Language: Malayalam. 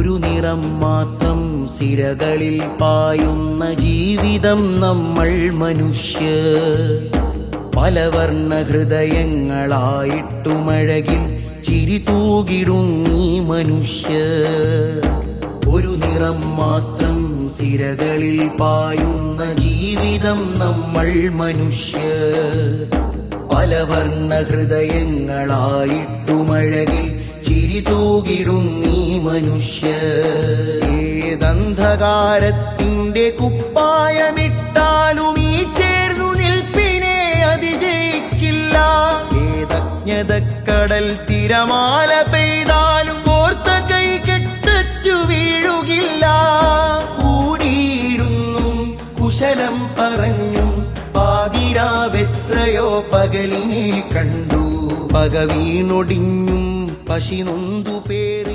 ഒരു നിറം മാത്രം സിരകളിൽ പായുന്ന ജീവിതം നമ്മൾ മനുഷ്യർ. പലവർണ്ണ ഹൃദയങ്ങളായിട്ടുമഴകിൽ ചിരി തൂകിടുന്നീ മനുഷ്യർ. ഒരു നിറം മാത്രം സിരകളിൽ പായുന്ന ജീവിതം നമ്മൾ മനുഷ്യർ. പലവർണ്ണ ഹൃദയങ്ങളായിട്ടുമഴകിൽ ചിരി തൂകിടുന്നീ മനുഷ്യർ. ഏതന്ധകാരത്തിന്റെ കുപ്പായമിട്ടാലും ഈ ചേർന്നു നിൽപ്പിനെ അതിജയിക്കില്ല. ഏതജ്ഞതക്കടൽ തിരമാല പെയ്താലും ഓർത്ത കൈ കെട്ടറ്റു വീഴുകില്ല. കൂടിയിരുന്നും കുശലം പറഞ്ഞും പാതിരാവെത്രയോ പകലിനെ കണ്ടു. പക വീണൊടിഞ്ഞും പശി നൊന്തു പേർ